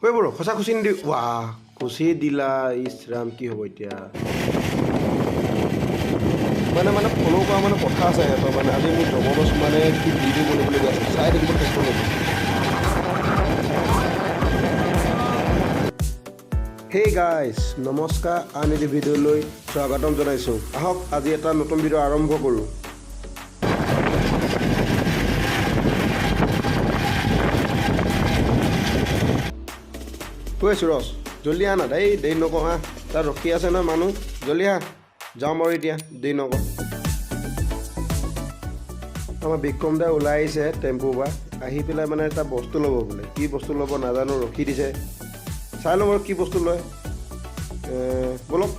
ঐ বড়ো সঁচা খুচি নিদি ৱাহ খুচি দিলা ইছ ৰাম কি হ'ব এতিয়া মানে ফ'ল' কৰা মানে কথা আছে সিহঁতৰ মানে আজি মোৰ জবৰদস্ত মানে কি ভিডিঅ' বনাবলৈ গৈ আছোঁ চাই থাকিব চেষ্টা কৰিম হেই গাইজ নমস্কাৰ আন এটি ভিডিঅ'লৈ স্বাগতম জনাইছোঁ আহক আজি এটা নতুন ভিডিঅ' আৰম্ভ কৰোঁ কৈ আছোঁ ৰছ জল্দি আহ না দেৰি নকওঁ আহ তাত ৰখি আছে নহয় মানুহ জল্দি আহ যাওঁ বাৰু এতিয়া দেৰি নকওঁ আমাৰ বিক্ৰম দাই ওলাই আহিছে টেম্পুৰ পৰা আহি পেলাই মানে এটা বস্তু ল'ব বোলে কি বস্তু ল'ব নাজানো ৰখি দিছে চাই লওঁ বাৰু কি বস্তু লয় বলক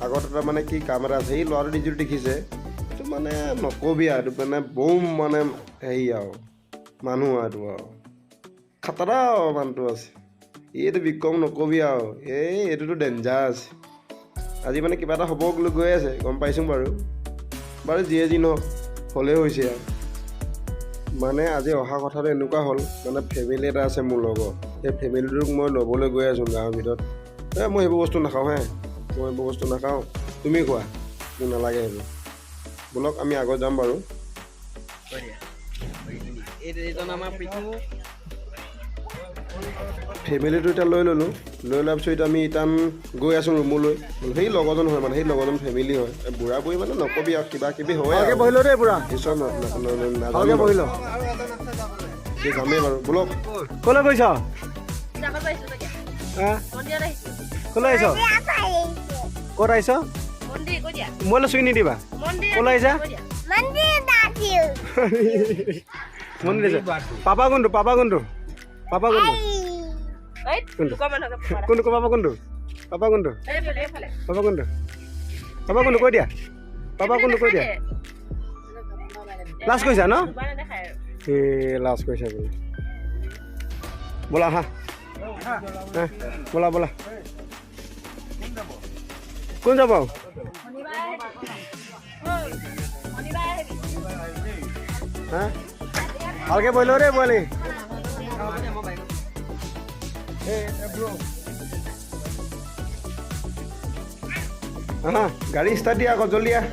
আগত এটা মানে কি কাম এটা আছে এই ল'ৰাটো যিটো দেখিছে এইটো মানে নকবি আৰু এইটো মানে বম মানে হেৰি আৰু মানুহ আৰু খাতৰা মানুহটো আছে এইটো বিক্ৰম নকবি আৰু এইটোতো ডেঞ্জাৰ আছে আজি মানে কিবা এটা হ'ব বুলি গৈ আছে গম পাইছোঁ বাৰু যিয়ে যি নহওক হ'লেই হৈছে আৰু মানে আজি অহা কথাটো এনেকুৱা হ'ল মানে ফেমিলি এটা আছে মোৰ লগত সেই ফেমিলিটোক মই ল'বলৈ গৈ আছোঁ গাঁৱৰ ভিতৰত মই সেইবোৰ বস্তু নাখাওঁ মই সেইবোৰ বস্তু নাখাওঁ তুমি খোৱা মোক নালাগে সেইবোৰ ব'লক আমি আগত যাম বাৰু ফেমিলিটো এতিয়া লৈ ল'লোঁ লৈ লোৱাৰ পিছত এতিয়া আমি ইটান গৈ আছোঁ ৰুমলৈ সেই লগৰজন হয় মানে সেই লগৰজন ফেমিলি হয় বুঢ়া বুঢ়ী মানে নকবি আৰু কিবা কিবি হয় বহিলোঁ দেই বুঢ়া ঈশ্বৰ নাজানো বহিলোঁ যামেই বাৰু ব'লক ক'লৈ গৈছ ক'লৈ আহিছ ক'ত আহিছ মোলৈ চুই নিদিবা ক'লৈ আহিছা মন্দিৰ পাপা কোনটো পাপা কোনটো পাপা কোনটো কোনটো পাপা কোনটো পাপা কোনটো পাপা কোনটো পাপা কোনটো কৈ দিয়া পাপা কোনটো কৈ দিয়া লাজ কৈছা ন লাজ কৈছা বোলে ব'লা হা ব'লা কোন যাব হা ভালকৈ বহিল দেই পোৱালি গাড়ী ষ্টাৰ্ট দিয়া আকৌ জল্দি আহ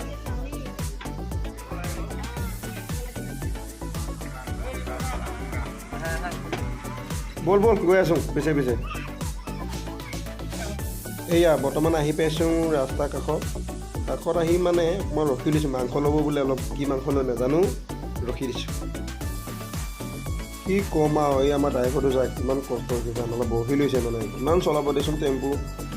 বল গৈ আছোঁ পিছে এয়া বৰ্তমান আহি পাইছোঁ ৰাস্তাৰ কাষত আহি মানে মই ৰখি দিছোঁ মাংস ল'ব বোলে অলপ কি মাংস লৈ নাজানো ৰখি দিছোঁ কি ক'ম আৰু এই আমাৰ ড্ৰাইভাৰটো যায় কিমান কষ্ট হৈছে অলপ বহি লৈছে মানে ইমান চলাব দেচোন টেম্পু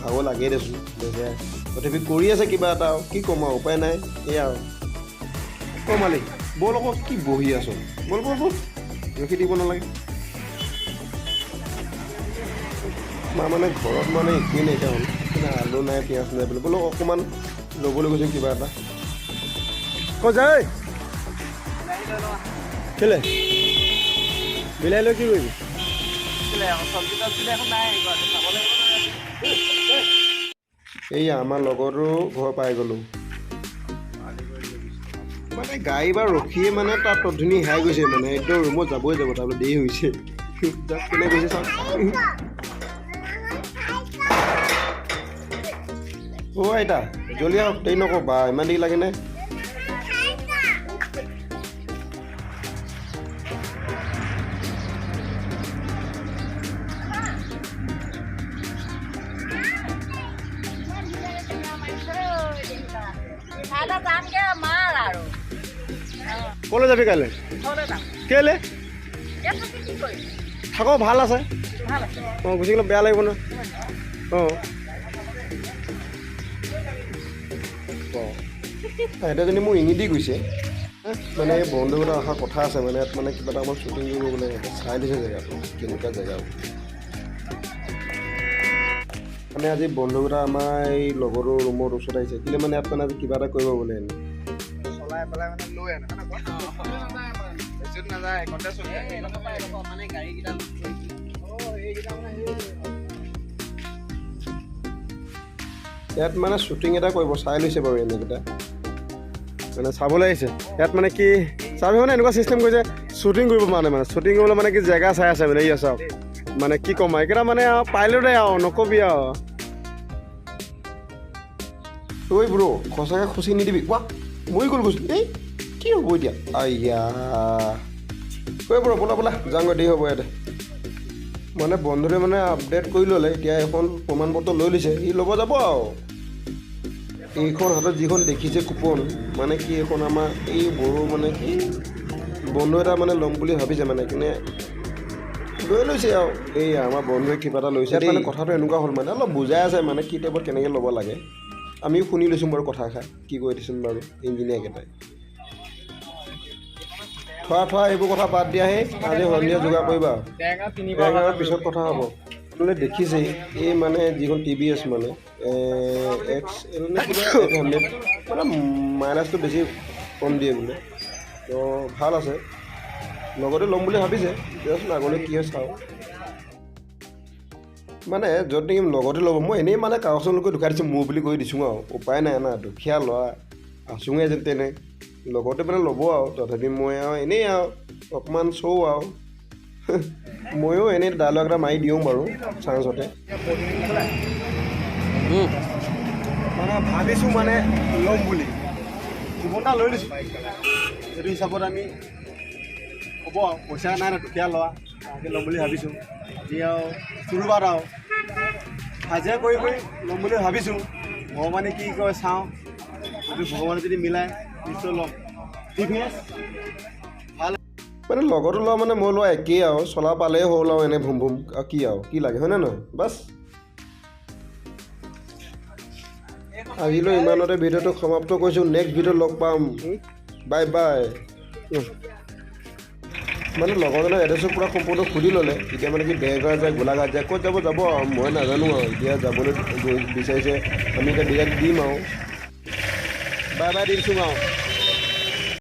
ভাগৰ লাগেই দেচোন বেজাই তথাপি কৰি আছে কিবা এটা আৰু কি ক'ম আৰু উপায় নাই এয়া আৰু মালিক ব'ল আকৌ কি বহি আছোঁ ব'ল ৰখি দিব নালাগে মানে ঘৰত মানে একোৱেই নাইকিয়া হ'ল আলু নাই পিঁয়াজ নাই বুলি বোলো অকণমান ল'বলৈ গৈছোঁ কিবা এটা ক'ত যায় কেলে মিলাই লৈ কি কৰিবি এইয়া আমাৰ লগৰো ঘৰ পাই গ'লোঁ মানে গাড়ী বা ৰখিয়ে মানে তাত তধুনি হেৰাই গৈছে মানে একদম ৰুমত যাবই যাব তাৰমানে দেৰি হৈছে কেনে গৈছে চাওক আইতা জল্দি আহক দেৰি নক'বা ইমান দেৰি লাগেনে ক'লৈ যাবি কাইলৈ কেলৈ থাক ভাল আছে অঁ গুচি গ'লে বেয়া লাগিব ন অঁ সিহঁতে মোক ইঙি দি গৈছে মানে এই বন্ধুকেইটা অহা কথা আছে মানে ইয়াত মানে কিবা এটা আমাৰ শ্বুটিং কৰিব বোলে সিহঁতে চাই দিছে জেগাটো কেনেকুৱা জেগা মানে আজি বন্ধুকেইটা আমাৰ এই লগৰো ৰুমৰ ওচৰত আহিছে কেলৈ মানে ইয়াত মানে আজি কিবা এটা কৰিব বোলে চলাই পেলাই মানে লৈ আনে ইয়াত মানে শ্বুটিং এটা কৰিব চাই লৈছে বাৰু এনেকেইটা মানে চাবলৈ আহিছে ইয়াত মানে কি চাবি মানে এনেকুৱা চিষ্টেম কৰিছে শ্বুটিং কৰিব মানে শ্বুটিং কৰিবলৈ মানে কি জেগা চাই আছে মানে এই চাওক মানে কি ক'ম এইকেইটা মানে আৰু পাইলটে আৰু নকবি আৰু ঐ ব্ৰ সঁচাকৈ খুচি নিদিবি কোৱা মৰি গ'ল কৈছোঁ এই কি হ'ব এতিয়া আইয়া ঐ ব্ৰ বোলা বোলা যাওঁগৈ দেৰি হ'ব ইয়াতে মানে বন্ধুৱে মানে আপডেট কৰি ল'লে এতিয়া এখন প্ৰমাণ পত্ৰ লৈ লৈছে সি ল'ব যাব আৰু এইখন হাতত যিখন দেখিছে কুপন মানে কি এইখন আমাৰ এই বড়ো মানে কি বন্ধু এটা মানে ল'ম বুলি ভাবিছে মানে কিনে লৈ লৈছে আৰু এই আমাৰ বন্ধুৱে কিবা এটা লৈছে মানে কথাটো এনেকুৱা হ'ল মানে অলপ বুজাই আছে মানে কি টাইপত কেনেকৈ ল'ব লাগে আমিও শুনি লৈছোঁ বাৰু কথা এষাৰ কি কৈ দিছোঁ বাৰু ইঞ্জিনিয়াৰকেইটাই থোৱা এইবোৰ কথা বাদ দিয়াহে আজি সন্ধিয়া যোগাৰ কৰিবা পিছত কথা হ'ব আপোনালোকে দেখিছেই এই মানে যিখন TVS মানে XL নে কিবা 800 মানে মাইলেজটো বেছি কম দিয়ে বোলে তো ভাল আছে লগতে ল'ম বুলি ভাবিছে দিয়াচোন আগলৈ কি হয় চাওঁ মানে য'ত নেকি লগতে ল'ব মই এনেই মানে কাগজলৈকে ঢুকাই দিছোঁ মোৰ বুলি কৈ দিছোঁ আৰু উপায় নাই না দুখীয়া ল'ৰা আছোঁগৈ যেন তেনে লগতে মানে ল'ব আৰু তথাপি মই আৰু এনেই আৰু অকণমান চৌ আৰু ময়ো এনেই ডাইলগ এটা মাৰি দিওঁ বাৰু চান্সতে মানে ভাবিছোঁ মানে ল'ম বুলি জীৱন এটা লৈ লৈছোঁ সেইটো হিচাপত আমি হ'ব আৰু পইচা নাই না দুখীয়া ল'ৰা তাকে ল'ম বুলি ভাবিছোঁ আজি আৰু চুৰুবাত আৰু হাজিৰা কৰি ল'ম বুলি ভাবিছোঁ ভগৱানে কি কয় চাওঁ যদি ভগৱানে যদি মিলাই নিশ্চয় ল'ম TVS মানে লগতো লোৱা মানে মই লোৱা একেই আৰু চলা পালেই হ'ল আৰু এনে ভুম ভুম আৰু কি লাগে হয়নে নহয় বাছ আজিলৈ ইমানতে ভিডিঅ'টো সমাপ্ত কৰিছোঁ নেক্সট ভিডিঅ'ত লগ পাম বাই বাই মানে লগৰজনৰ এড্ৰেছটো পূৰা সম্পূৰ্ণ সুধি ল'লে এতিয়া মানে কি দেৰগাঁও যায় গোলাঘাট যায় ক'ত যাব আৰু মই নাজানো আৰু এতিয়া যাবলৈ বিচাৰিছে আমি এতিয়া ডিৰেক্ট দিম আৰু বাই বাই দিছোঁ আৰু